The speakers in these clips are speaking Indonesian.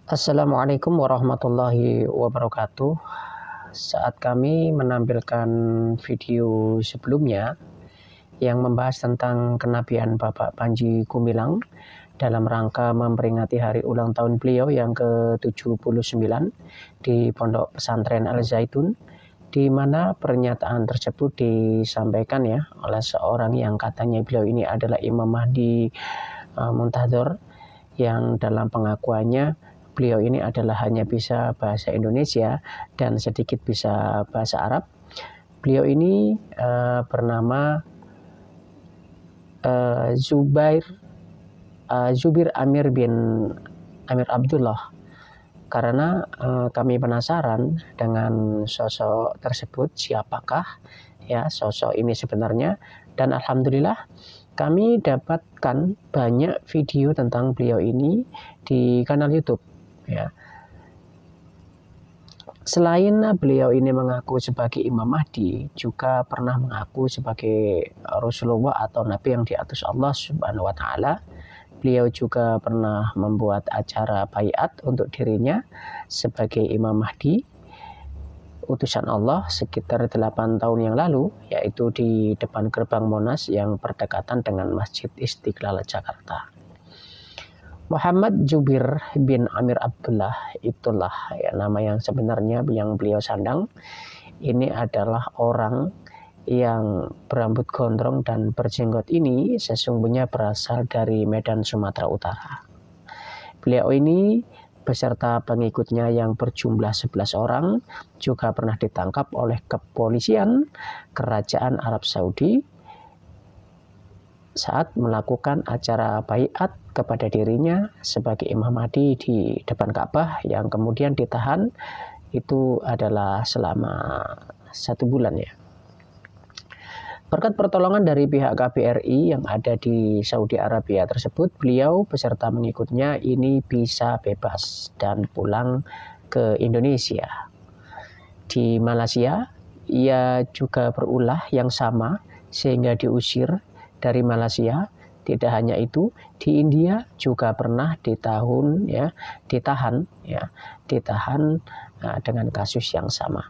Assalamualaikum warahmatullahi wabarakatuh. Saat kami menampilkan video sebelumnya yang membahas tentang kenabian Bapak Panji Gumilang dalam rangka memperingati hari ulang tahun beliau yang ke-79 di Pondok Pesantren Al Zaitun, di mana pernyataan tersebut disampaikan ya oleh seorang yang katanya beliau ini adalah Imam Mahdi Muntadhor, yang dalam pengakuannya beliau ini adalah hanya bisa bahasa Indonesia dan sedikit bisa bahasa Arab. Beliau ini bernama Zubir Amir bin Amir Abdullah. Karena kami penasaran dengan sosok tersebut, siapakah ya sosok ini sebenarnya, dan alhamdulillah kami dapatkan banyak video tentang beliau ini di kanal YouTube. Ya. Selain beliau ini mengaku sebagai Imam Mahdi, juga pernah mengaku sebagai Rasulullah atau Nabi yang diutus Allah Subhanahu wa Ta'ala. Beliau juga pernah membuat acara baiat untuk dirinya sebagai Imam Mahdi utusan Allah sekitar 8 tahun yang lalu, yaitu di depan gerbang Monas yang berdekatan dengan Masjid Istiqlal Jakarta. Muhammad Zubir bin Amir Abdullah, itulah ya nama yang sebenarnya yang beliau sandang. Ini adalah orang yang berambut gondrong dan berjenggot ini sesungguhnya berasal dari Medan, Sumatera Utara. Beliau ini beserta pengikutnya yang berjumlah 11 orang juga pernah ditangkap oleh kepolisian Kerajaan Arab Saudi saat melakukan acara baiat kepada dirinya sebagai Imam Mahdi di depan Ka'bah, yang kemudian ditahan itu adalah selama 1 bulan ya. Berkat pertolongan dari pihak KBRI yang ada di Saudi Arabia tersebut, beliau beserta mengikutnya ini bisa bebas dan pulang ke Indonesia. Di Malaysia, ia juga berulah yang sama sehingga diusir dari Malaysia. Tidak hanya itu, di India juga pernah ditahan dengan kasus yang sama.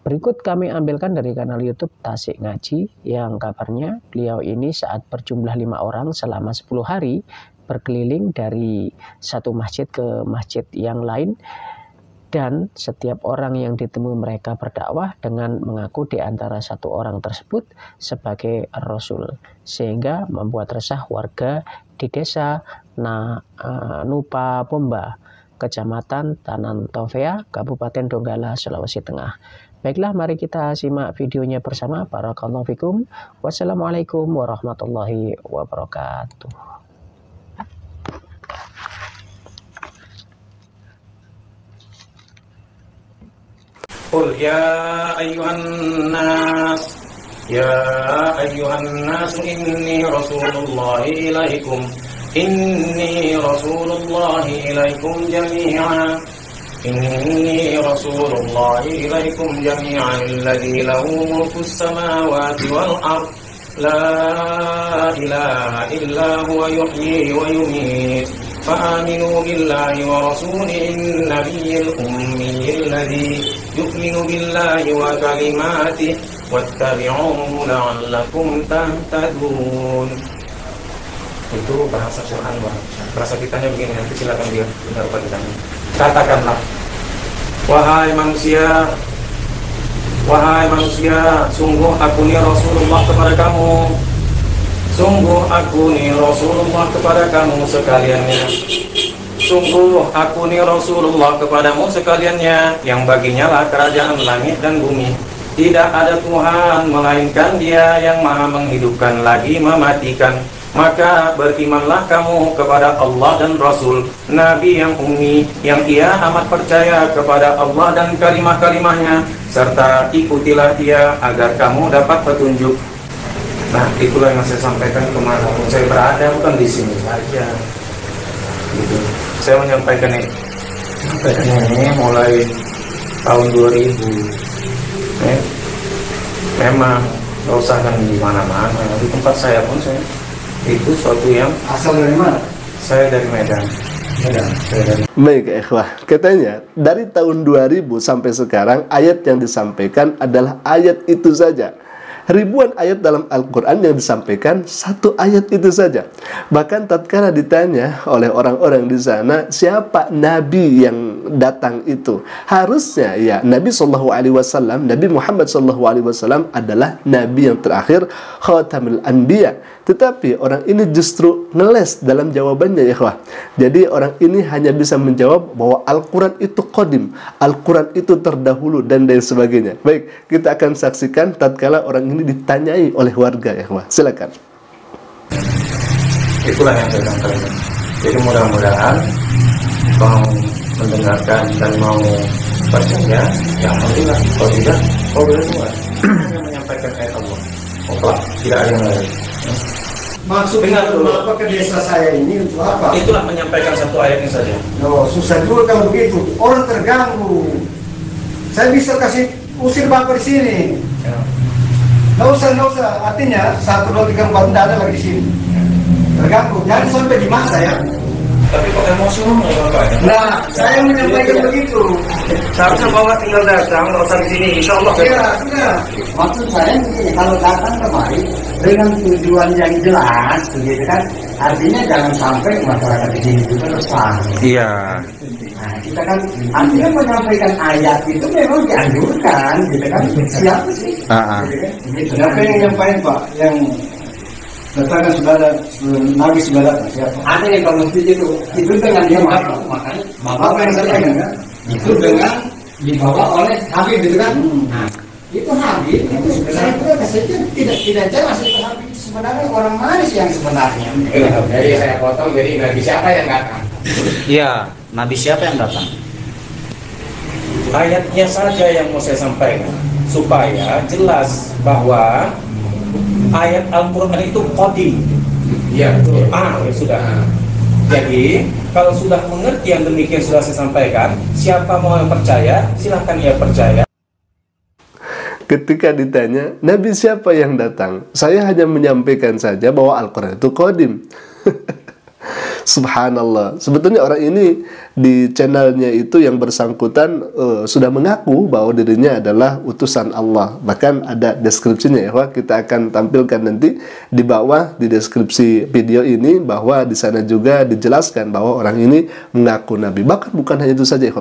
Berikut kami ambilkan dari kanal YouTube Tasik Ngaji, yang kabarnya beliau ini saat berjumlah 5 orang selama 10 hari berkeliling dari satu masjid ke masjid yang lain, dan setiap orang yang ditemui mereka berdakwah dengan mengaku di antara satu orang tersebut sebagai Rasul, sehingga membuat resah warga di desa Nupa Pomba, Kecamatan Tanan Tofea, Kabupaten Donggala, Sulawesi Tengah. Baiklah, mari kita simak videonya bersama. Barakallahu fikum. Wassalamualaikum warahmatullahi wabarakatuh. قل يا أيها الناس إني رسول الله إليكم جميعا الذي له ملك السماوات والأرض لا إله إلا هو يحيي ويميت فآمنوا بالله ورسوله النبي الأمي الذي يؤمن بالله وكلماته واتبعوه لعلكم تهتدون. Itu bahasa Quran, bahasa kitanya begini, nanti silakan dia dapat kitanya. Katakanlah, wahai manusia, sungguh aku ni Rasulullah kepada kamu. Sungguh aku ni Rasulullah kepada kamu sekaliannya. Sungguh aku ni Rasulullah kepadamu sekaliannya, yang baginya lah kerajaan langit dan bumi. Tidak ada Tuhan melainkan Dia yang maha menghidupkan lagi mematikan. Maka berimanlah kamu kepada Allah dan Rasul, Nabi yang ummi, yang ia amat percaya kepada Allah dan kalimah-kalimahnya, serta ikutilah dia agar kamu dapat petunjuk. Nah, itulah yang saya sampaikan kemarin. Saya berada bukan di sini saja. Gitu. Saya menyampaikan ini mulai tahun 2000. Memang nggak usah kan di mana-mana. Di tempat saya pun saya itu suatu yang. Asal dari mana? Saya dari Medan. Baik ikhwah, katanya dari tahun 2000 sampai sekarang ayat yang disampaikan adalah ayat itu saja. Ribuan ayat dalam Al-Quran yang disampaikan, satu ayat itu saja. Bahkan tatkala ditanya oleh orang-orang di sana, siapa Nabi yang datang itu? Harusnya ya Nabi SAW, Nabi Muhammad SAW adalah Nabi yang terakhir, Khatamul Anbiya. Tetapi orang ini justru ngeles dalam jawabannya ya ikhwah. Jadi orang ini hanya bisa menjawab bahwa Al-Quran itu qadim, Al-Quran itu terdahulu dan lain sebagainya. Baik, kita akan saksikan tatkala orang ini ditanyai oleh warga ya ikhwah. Silakan. Itulah yang saya sampaikan. Jadi mudah-mudahan mau mendengarkan dan mau percaya, ya alhamdulillah. Kalau tidak, boleh semua. Hanya menyampaikan ayat Allah. Oke, tidak ada yang lain. Maksudnya apa ke desa saya ini untuk apa? Itulah menyampaikan satu ayatnya saja. No, susah juga kalau begitu. Orang terganggu. Saya bisa kasih usir bapak di sini. Ya. Nggak usah. Artinya 1, 2, 3, 4 tidak ada lagi di sini. Terganggu. Jangan sampai di masa ya. Tapi kok emosi ngomong Bapak ya? Nah, saya menyampaikan begitu. Seharusnya Bapak tinggal datang, nggak usah di sini. Insya Allah. Iya, sudah. Maksud saya begini, kalau datang kemari dengan tujuan yang jelas, begitu kan? Artinya jangan sampai masyarakat di sini juga resah. Iya. Nah, kita kan artinya menyampaikan ayat itu memang dianjurkan, gitu kan? Siapa sih? Gitu kan? Gitu. Siapa yang nyampaikan Pak? Yang datangnya sudah ada, Nabi sudah datang. Siapa? Ada yang kalau masjid itu dengan dia makanya Apa yang saya ingat kan? itu dengan dibawa oleh Habib gitu kan? Nah, itu Habib itu saya tidak jelas itu Habib sebenarnya orang mana sih yang sebenarnya? Jadi saya potong, jadi Nabi siapa yang datang? Iya, Nabi siapa yang datang? Ayatnya saja yang mau saya sampaikan supaya jelas bahwa ayat Al-Quran itu qadim. Iya. Ya sudah. Jadi kalau sudah mengerti yang demikian sudah saya sampaikan, siapa mau yang percaya silahkan ia percaya. Ketika ditanya, Nabi siapa yang datang? Saya hanya menyampaikan saja bahwa Al-Quran itu qadim. Subhanallah. Sebetulnya orang ini di channelnya itu yang bersangkutan sudah mengaku bahwa dirinya adalah utusan Allah. Bahkan ada deskripsinya ya, kita akan tampilkan nanti di bawah di deskripsi video ini, bahwa di sana juga dijelaskan bahwa orang ini mengaku Nabi. Bahkan bukan hanya itu saja ya,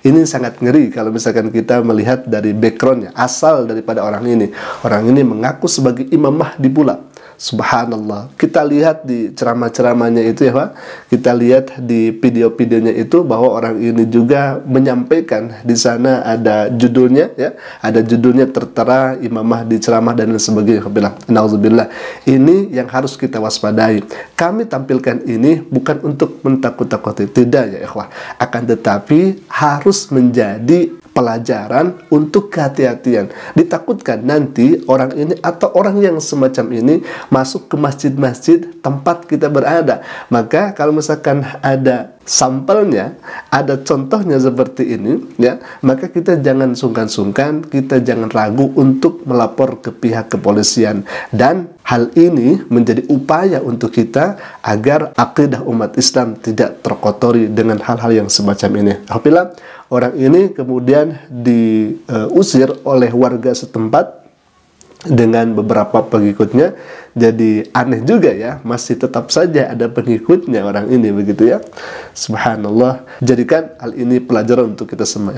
ini sangat ngeri kalau misalkan kita melihat dari backgroundnya, asal daripada orang ini. Orang ini mengaku sebagai Imam Mahdi pula. Subhanallah. Kita lihat di ceramah-ceramahnya itu ya Pak, kita lihat di video-videonya itu bahwa orang ini juga menyampaikan di sana ada judulnya ya, ada judulnya tertera Imam Mahdi ceramah dan lain sebagainya. Nauzubillah. Ini yang harus kita waspadai. Kami tampilkan ini bukan untuk mentakut-takuti, tidak ya ikhwah, akan tetapi harus menjadi pelajaran untuk kehati-hatian. Ditakutkan nanti orang ini atau orang yang semacam ini masuk ke masjid-masjid tempat kita berada. Maka kalau misalkan ada sampelnya, ada contohnya seperti ini ya, maka kita jangan sungkan-sungkan, kita jangan ragu untuk melapor ke pihak kepolisian. Dan hal ini menjadi upaya untuk kita agar akidah umat Islam tidak terkotori dengan hal-hal yang semacam ini. Apabila orang ini kemudian diusir oleh warga setempat dengan beberapa pengikutnya, jadi aneh juga ya, masih tetap saja ada pengikutnya orang ini begitu ya. Subhanallah. Jadikan hal ini pelajaran untuk kita semua.